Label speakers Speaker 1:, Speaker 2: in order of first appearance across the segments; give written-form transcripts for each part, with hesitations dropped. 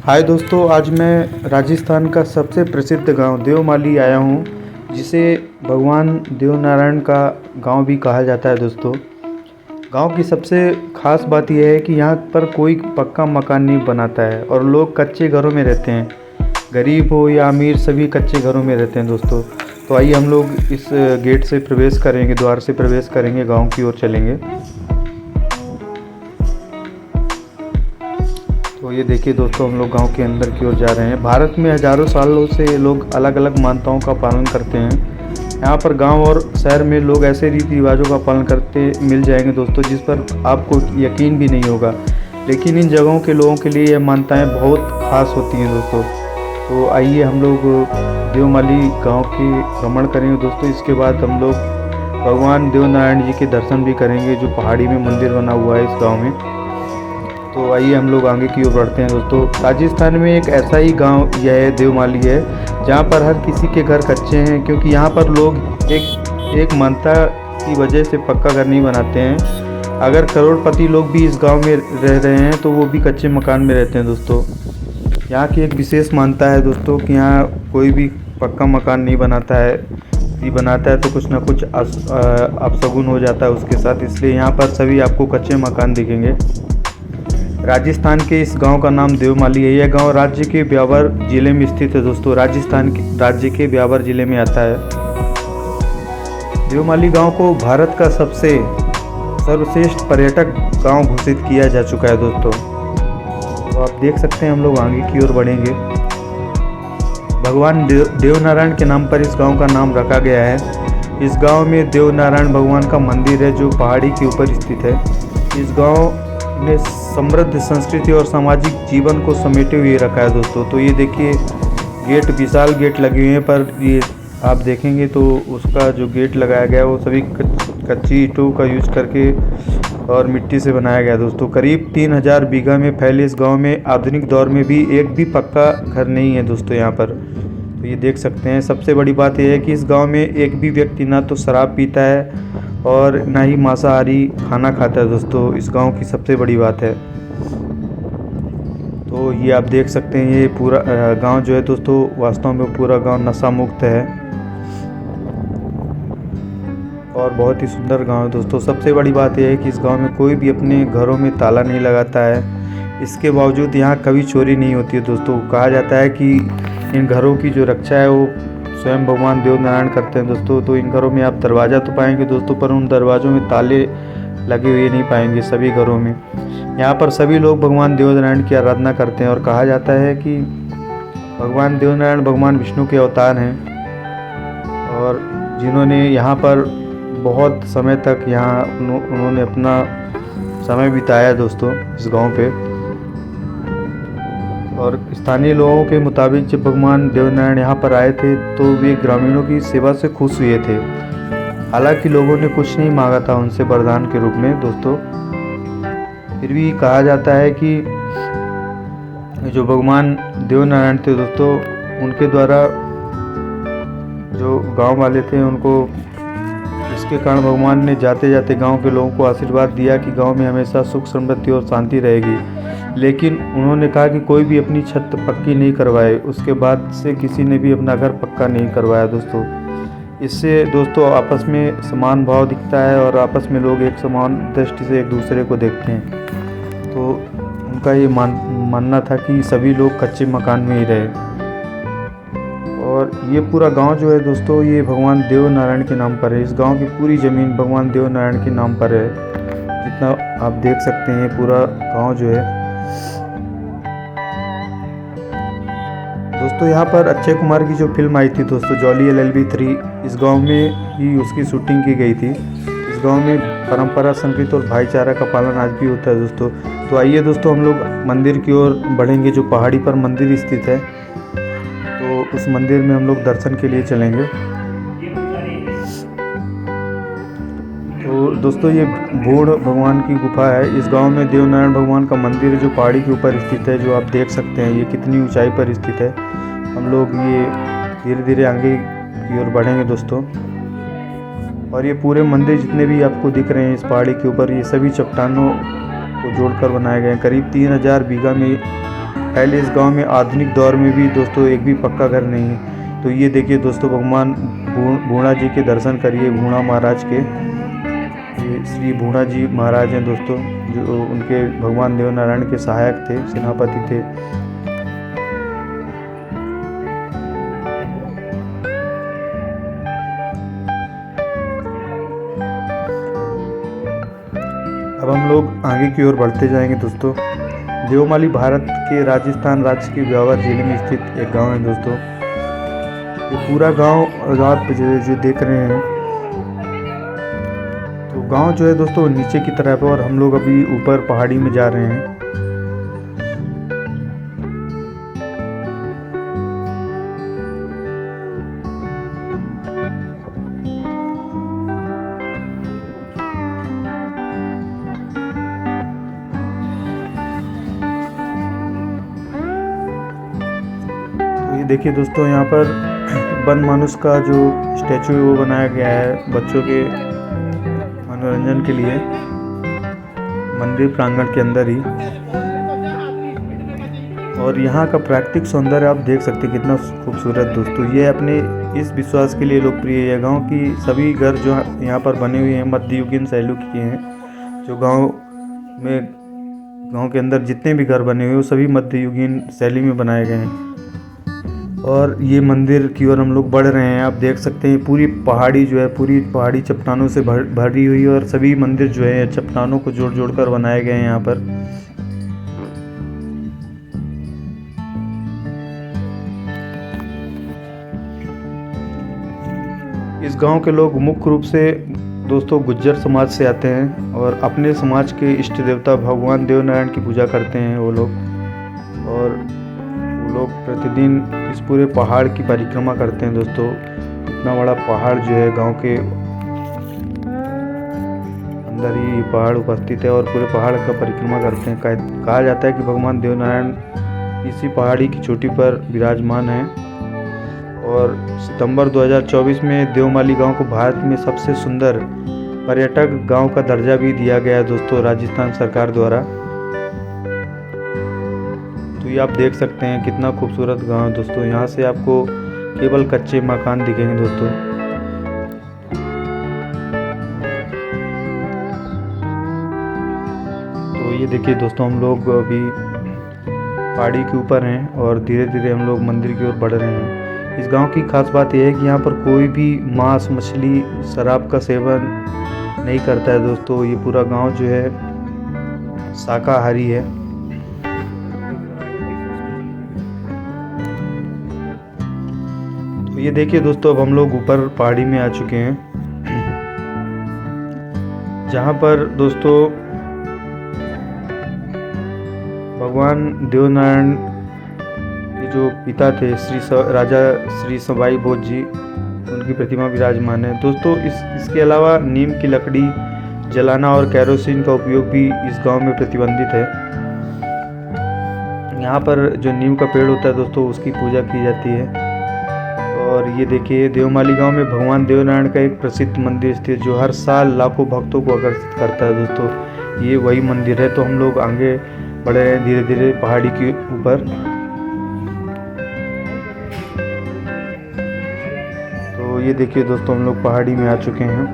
Speaker 1: हाय दोस्तों, आज मैं राजस्थान का सबसे प्रसिद्ध गांव देवमाली आया हूं, जिसे भगवान देवनारायण का गांव भी कहा जाता है। दोस्तों, गांव की सबसे ख़ास बात यह है कि यहाँ पर कोई पक्का मकान नहीं बनाता है और लोग कच्चे घरों में रहते हैं। गरीब हो या अमीर, सभी कच्चे घरों में रहते हैं। दोस्तों, तो आइए हम लोग इस गेट से प्रवेश करेंगे, द्वार से प्रवेश करेंगे, गाँव की ओर चलेंगे। तो ये देखिए दोस्तों, हम लोग गांव के अंदर की ओर जा रहे हैं। भारत में हजारों सालों से लोग अलग अलग मान्यताओं का पालन करते हैं। यहाँ पर गांव और शहर में लोग ऐसे रीति रिवाजों का पालन करते मिल जाएंगे दोस्तों, जिस पर आपको यकीन भी नहीं होगा। लेकिन इन जगहों के लोगों के लिए यह मान्यताएँ बहुत खास होती हैं दोस्तों। तो आइए हम लोग देवमाली गाँव के भ्रमण करेंगे दोस्तों। इसके बाद हम लोग भगवान देवनारायण जी के दर्शन भी करेंगे, जो पहाड़ी में मंदिर बना हुआ है इस गाँव में। तो आइए हम लोग आगे की ओर बढ़ते हैं दोस्तों। राजस्थान में एक ऐसा ही गांव यह देवमाली है, जहां पर हर किसी के घर कच्चे हैं, क्योंकि यहां पर लोग एक मान्यता की वजह से पक्का घर नहीं बनाते हैं। अगर करोड़पति लोग भी इस गांव में रह रहे हैं तो वो भी कच्चे मकान में रहते हैं दोस्तों। यहाँ की एक विशेष मान्यता है दोस्तों कि यहाँ कोई भी पक्का मकान नहीं बनाता है। यदि बनाता है तो कुछ ना कुछ अपशगुन हो जाता है उसके साथ, इसलिए यहाँ पर सभी आपको कच्चे मकान दिखेंगे। राजस्थान के इस गांव का नाम देवमाली है। यह गांव राज्य के ब्यावर जिले में स्थित है दोस्तों। राजस्थान के राज्य के ब्यावर जिले में आता है। देवमाली गांव को भारत का सबसे सर्वश्रेष्ठ पर्यटक गांव घोषित किया जा चुका है दोस्तों। तो आप देख सकते हैं, हम लोग आगे की ओर बढ़ेंगे। भगवान देवनारायण के नाम पर इस गांव का नाम रखा गया है। इस गांव में देवनारायण भगवान का मंदिर है, जो पहाड़ी के ऊपर स्थित है। इस गांव ने समृद्ध संस्कृति और सामाजिक जीवन को समेटे हुए रखा है दोस्तों। तो ये देखिए, गेट, विशाल गेट लगे हुए हैं, पर ये आप देखेंगे तो उसका जो गेट लगाया गया है वो सभी कच्ची ईंटों का यूज करके और मिट्टी से बनाया गया दोस्तों। करीब 3000 बीघा में फैले इस गांव में आधुनिक दौर में भी एक भी पक्का घर नहीं है दोस्तों यहाँ पर। तो ये देख सकते हैं। सबसे बड़ी बात यह है कि इस गांव में एक भी व्यक्ति ना तो शराब पीता है और ना ही मांसाहारी खाना खाता है दोस्तों। इस गांव की सबसे बड़ी बात है। तो ये आप देख सकते हैं, ये पूरा गांव जो है दोस्तों, वास्तव में पूरा गांव नशा मुक्त है और बहुत ही सुंदर गांव है दोस्तों। सबसे बड़ी बात यह है कि इस गांव में कोई भी अपने घरों में ताला नहीं लगाता है। इसके बावजूद यहाँ कभी चोरी नहीं होती है दोस्तों। कहा जाता है कि इन घरों की जो रक्षा है वो स्वयं भगवान देवनारायण करते हैं दोस्तों। तो इन घरों में आप दरवाज़ा तो पाएंगे दोस्तों, पर उन दरवाज़ों में ताले लगे हुए नहीं पाएंगे सभी घरों में। यहाँ पर सभी लोग भगवान देवनारायण की आराधना करते हैं और कहा जाता है कि भगवान देवनारायण भगवान विष्णु के अवतार हैं, और जिन्होंने यहाँ पर बहुत समय तक यहाँ उन्होंने अपना समय बिताया दोस्तों इस गाँव पे। और स्थानीय लोगों के मुताबिक जब भगवान देवनारायण यहाँ पर आए थे तो वे ग्रामीणों की सेवा से खुश हुए थे। हालांकि लोगों ने कुछ नहीं मांगा था उनसे वरदान के रूप में दोस्तों। फिर भी कहा जाता है कि जो भगवान देवनारायण थे दोस्तों, उनके द्वारा जो गांव वाले थे उनको, इसके कारण भगवान ने जाते जाते गांव के लोगों को आशीर्वाद दिया कि गांव में हमेशा सुख समृद्धि और शांति रहेगी। लेकिन उन्होंने कहा कि कोई भी अपनी छत पक्की नहीं करवाए। उसके बाद से किसी ने भी अपना घर पक्का नहीं करवाया दोस्तों। इससे दोस्तों आपस में समान भाव दिखता है और आपस में लोग एक समान दृष्टि से एक दूसरे को देखते हैं। तो उनका ये मानना था कि सभी लोग कच्चे मकान में ही रहे। और ये पूरा गांव जो है दोस्तों, ये भगवान देवनारायण के नाम पर है। इस गांव की पूरी ज़मीन भगवान देवनारायण के नाम पर है। जितना आप देख सकते हैं, पूरा गांव जो है दोस्तों। यहाँ पर अक्षय कुमार की जो फिल्म आई थी दोस्तों, जॉली LLB 3, इस गांव में ही उसकी शूटिंग की गई थी। इस गांव में परंपरा, संस्कृति और भाईचारा का पालन आज भी होता है दोस्तों। तो आइए दोस्तों, हम लोग मंदिर की ओर बढ़ेंगे, जो पहाड़ी पर मंदिर स्थित है। तो उस मंदिर में हम लोग दर्शन के लिए चलेंगे। तो दोस्तों, ये बूढ़ भगवान की गुफा है। इस गांव में देवनारायण भगवान का मंदिर है, जो पहाड़ी के ऊपर स्थित है, जो आप देख सकते हैं ये कितनी ऊंचाई पर स्थित है। हम लोग ये धीरे धीरे आगे की ओर बढ़ेंगे दोस्तों। और ये पूरे मंदिर जितने भी आपको दिख रहे हैं इस पहाड़ी के ऊपर, ये सभी चट्टानों को जोड़कर बनाए गए हैं। करीब 3000 बीघा में पहले इस गांव में आधुनिक दौर में भी दोस्तों एक भी पक्का घर नहीं है। तो ये देखिए दोस्तों, भगवान भूणा जी के दर्शन करिए, भूणा महाराज के। ये श्री भूणा जी महाराज हैं दोस्तों, जो उनके भगवान देवनारायण के सहायक थे, सेनापति थे। अब हम लोग आगे की ओर बढ़ते जाएंगे दोस्तों। देवमाली भारत के राजस्थान राज्य के ब्यावर जिले में स्थित एक गांव है दोस्तों। ये पूरा गांव आप जो देख रहे हैं, तो गांव जो है दोस्तों नीचे की तरफ है और हम लोग अभी ऊपर पहाड़ी में जा रहे हैं। ये देखिए दोस्तों, यहाँ पर वन मानुष का जो स्टैचू है वो बनाया गया है बच्चों के मनोरंजन के लिए, मंदिर प्रांगण के अंदर ही। और यहाँ का प्राकृतिक सौंदर्य आप देख सकते हैं कितना खूबसूरत दोस्तों। ये अपने इस विश्वास के लिए लोकप्रिय है। गांव की सभी घर जो यहाँ पर बने हुए हैं मध्ययुगीन शैली के हैं। जो गांव के अंदर जितने भी घर बने हुए हैं वो सभी मध्ययुगीन शैली में बनाए गए हैं। और ये मंदिर की ओर हम लोग बढ़ रहे हैं। आप देख सकते हैं पूरी पहाड़ी जो है, पूरी पहाड़ी चट्टानों से भरी हुई है और सभी मंदिर जो है चट्टानों को जोड़ जोड़ कर बनाए गए हैं यहाँ पर। इस गांव के लोग मुख्य रूप से दोस्तों गुज्जर समाज से आते हैं और अपने समाज के इष्ट देवता भगवान देवनारायण की पूजा करते हैं वो लोग। और वो लोग प्रतिदिन इस पूरे पहाड़ की परिक्रमा करते हैं दोस्तों। इतना बड़ा पहाड़ जो है गांव के अंदर ही पहाड़ उपस्थित है और पूरे पहाड़ का परिक्रमा करते हैं। कहा जाता है कि भगवान देवनारायण इसी पहाड़ी की चोटी पर विराजमान है। और सितंबर 2024 में देवमाली गांव को भारत में सबसे सुंदर पर्यटक गांव का दर्जा भी दिया गया है दोस्तों राजस्थान सरकार द्वारा। तो ये आप देख सकते हैं कितना खूबसूरत गांव है दोस्तों। यहाँ से आपको केवल कच्चे मकान दिखेंगे दोस्तों। तो ये देखिए दोस्तों, हम लोग अभी पहाड़ी के ऊपर हैं और धीरे धीरे हम लोग मंदिर की ओर बढ़ रहे हैं। इस गांव की खास बात यह है कि यहाँ पर कोई भी मांस मछली शराब का सेवन नहीं करता है दोस्तों। ये पूरा गांव जो है शाकाहारी है। तो ये देखिए दोस्तों, अब हम लोग ऊपर पहाड़ी में आ चुके हैं, जहाँ पर दोस्तों भगवान देवनारायण जो पिता थे राजा श्री सवाई भोज जी, उनकी प्रतिमा विराजमान है दोस्तों। इसके अलावा नीम की लकड़ी जलाना और केरोसिन का उपयोग भी इस गांव में प्रतिबंधित है। यहाँ पर जो नीम का पेड़ होता है दोस्तों उसकी पूजा की जाती है। और ये देखिए देवमाली गांव में भगवान देवनारायण का एक प्रसिद्ध मंदिर स्थित जो हर साल लाखों भक्तों को आकर्षित करता है दोस्तों। ये वही मंदिर है। तो हम लोग आगे बढ़ रहे हैं धीरे धीरे पहाड़ी के ऊपर। तो ये देखिए दोस्तों, हम लोग पहाड़ी में आ चुके हैं,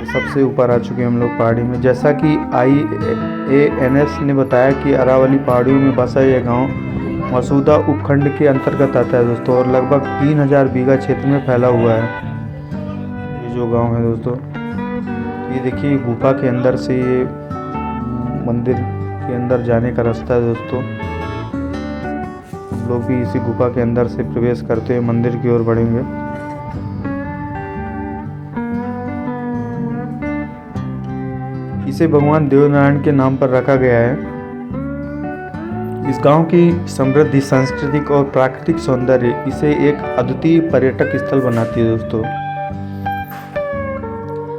Speaker 1: सबसे ऊपर आ चुके हैं हम लोग पहाड़ी में। जैसा कि IANS ने बताया कि अरावली पहाड़ियों में बसा यह गांव मसूदा उपखंड के अंतर्गत आता है दोस्तों और लगभग 3000 बीघा क्षेत्र में फैला हुआ है ये जो गांव है दोस्तों। ये देखिए गुफा के अंदर से ये मंदिर के अंदर जाने का रास्ता है दोस्तों। लोग भी इसी गुफा के अंदर से प्रवेश करते हुए मंदिर की ओर बढ़ेंगे। इसे भगवान देवनारायण के नाम पर रखा गया है। इस गांव की समृद्धि सांस्कृतिक और प्राकृतिक सौंदर्य इसे एक अद्वितीय पर्यटक स्थल बनाती है दोस्तों।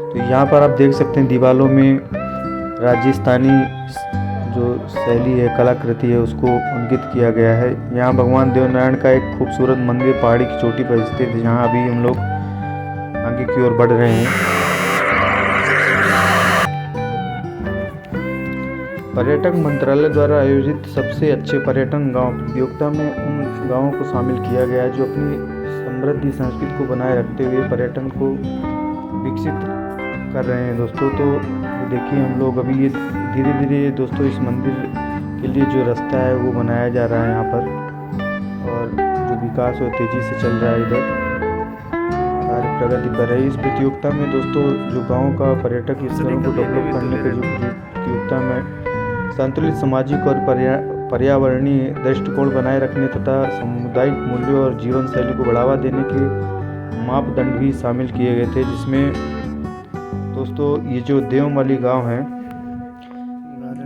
Speaker 1: तो यहाँ पर आप देख सकते हैं दीवारों में राजस्थानी जो शैली है, कलाकृति है, उसको अंकित किया गया है। यहाँ भगवान देवनारायण का एक खूबसूरत मंदिर पहाड़ी की चोटी पर स्थित है, जहाँ अभी हम लोग आगे की ओर बढ़ रहे हैं। पर्यटक मंत्रालय द्वारा आयोजित सबसे अच्छे पर्यटन गांव प्रतियोगिता में उन गांवों को शामिल किया गया है जो अपनी समृद्धि संस्कृति को बनाए रखते हुए पर्यटन को विकसित कर रहे हैं दोस्तों। तो देखिए हम लोग अभी ये धीरे धीरे दोस्तों इस मंदिर के लिए जो रास्ता है वो बनाया जा रहा है यहाँ पर, और जो विकास वो तेज़ी से चल रहा है, इधर कार्य प्रगति कर रही है। इस प्रतियोगिता में दोस्तों जो गाँव का पर्यटक स्थलों को डेवलप करने के जो प्रतियोगिता में संतुलित सामाजिक और पर्यावरणीय दृष्टिकोण बनाए रखने तथा सामुदायिक मूल्यों और जीवन शैली को बढ़ावा देने के मापदंड भी शामिल किए गए थे, जिसमें दोस्तों ये जो देवमाली गांव है,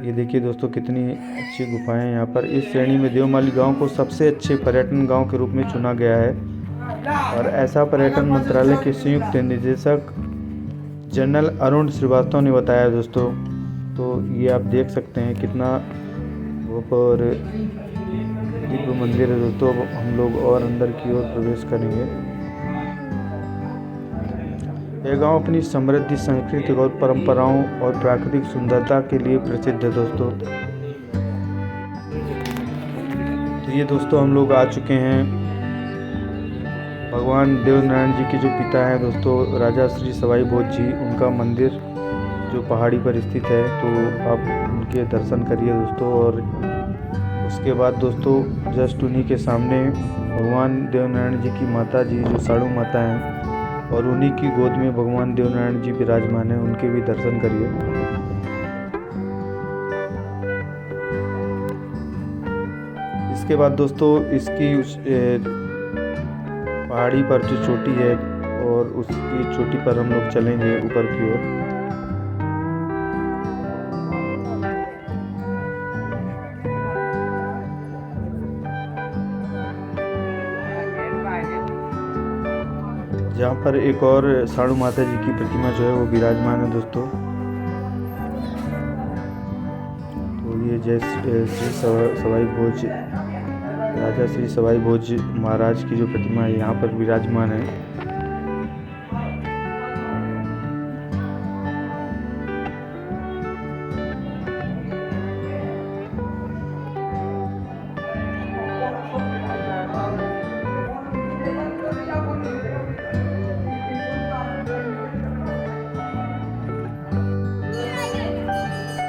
Speaker 1: ये देखिए दोस्तों कितनी अच्छी गुफाएं हैं यहाँ पर। इस श्रेणी में देवमाली गांव को सबसे अच्छे पर्यटन गांव के रूप में चुना गया है, और ऐसा पर्यटन मंत्रालय के संयुक्त निदेशक जनरल अरुण श्रीवास्तव ने बताया दोस्तों। तो ये आप देख सकते हैं कितना वो पर दिव्य मंदिर है दोस्तों। अब हम लोग और अंदर की ओर प्रवेश करेंगे। यह गांव अपनी समृद्धि सांस्कृतिक और परंपराओं और प्राकृतिक सुंदरता के लिए प्रसिद्ध है दोस्तों। तो ये दोस्तों हम लोग आ चुके हैं भगवान देवनारायण जी के जो पिता हैं दोस्तों, राजा श्री सवाई भोज जी, उनका मंदिर जो पहाड़ी पर स्थित है। तो आप उनके दर्शन करिए दोस्तों। और उसके बाद दोस्तों जस्ट उन्हीं के सामने भगवान देवनारायण जी की माता जी जो साड़ू माता हैं, और उन्हीं की गोद में भगवान देवनारायण जी विराजमान हैं, उनके भी दर्शन करिए। इसके बाद दोस्तों इसकी उस पहाड़ी पर जो चोटी है, और उसकी चोटी पर हम लोग चलेंगे ऊपर की ओर। जहाँ पर एक और साड़ू माता जी की प्रतिमा जो है वो विराजमान है दोस्तों। तो ये श्री सवाई भोज, राजा श्री सवाई भोज महाराज की जो प्रतिमा है यहाँ पर विराजमान है।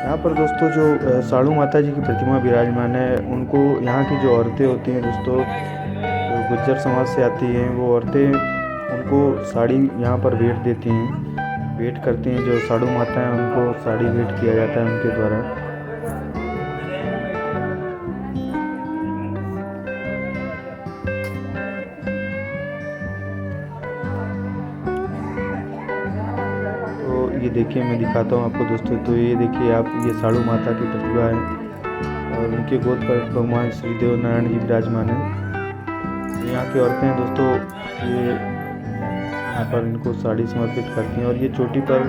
Speaker 1: यहाँ पर दोस्तों जो साड़ू माता जी की प्रतिमा विराजमान है, उनको यहाँ की जो औरतें होती हैं दोस्तों, जो गुज्जर समाज से आती हैं, वो औरतें उनको साड़ी यहाँ पर भेंट देती हैं, भेंट करती हैं। जो साड़ू माता हैं उनको साड़ी भेंट किया जाता है उनके द्वारा। ये देखिए मैं दिखाता हूँ आपको दोस्तों। तो ये देखिए आप, ये साड़ू माता की प्रतिभा है, और उनके गोद पर भगवान श्री देवनारायण जी विराजमान है। यहाँ की औरतें हैं दोस्तों, ये यहाँ पर इनको साड़ी समर्पित करती हैं। और ये चोटी पर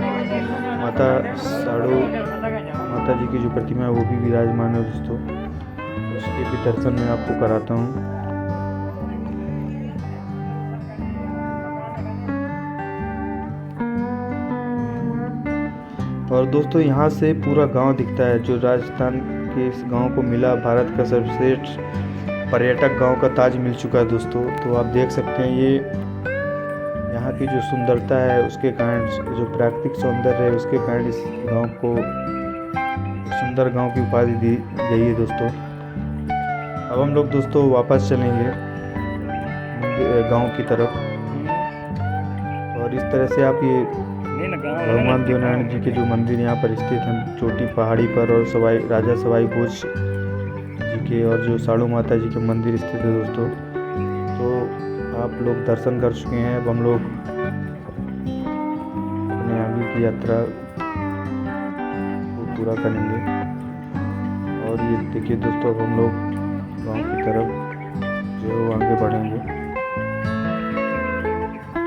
Speaker 1: माता साड़ू माता जी की जो प्रतिमा है वो भी विराजमान है दोस्तों। उसके भी दर्शन मैं आपको कराता हूँ। और दोस्तों यहाँ से पूरा गांव दिखता है, जो राजस्थान के इस गांव को मिला भारत का सर्वश्रेष्ठ पर्यटक गांव का ताज मिल चुका है दोस्तों। तो आप देख सकते हैं ये यहाँ की जो सुंदरता है उसके कारण, जो प्राकृतिक सौंदर्य है उसके कारण इस गांव को सुंदर गांव की उपाधि दी गई है दोस्तों। अब हम लोग दोस्तों वापस चलेंगे गांव की तरफ। और इस तरह से आप ये भगवान देवनारायण जी के जो मंदिर यहाँ पर स्थित हैं चोटी पहाड़ी पर, और राजा सवाई भोज जी के और जो साड़ू माता जी के मंदिर स्थित है दोस्तों। तो आप लोग दर्शन कर चुके हैं। अब हम लोग अपने आगे की यात्रा को पूरा करेंगे। और ये देखिए दोस्तों, अब हम लोग गाँव की तरफ जो है वो आगे बढ़ेंगे।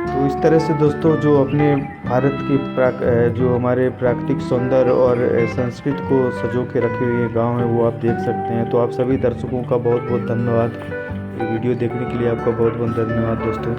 Speaker 1: तो इस तरह से दोस्तों जो अपने भारत के जो हमारे प्राकृतिक सौंदर्य और संस्कृति को सजो के रखे हुए गांव है वो आप देख सकते हैं। तो आप सभी दर्शकों का बहुत बहुत धन्यवाद। ये वीडियो देखने के लिए आपका बहुत बहुत धन्यवाद दोस्तों।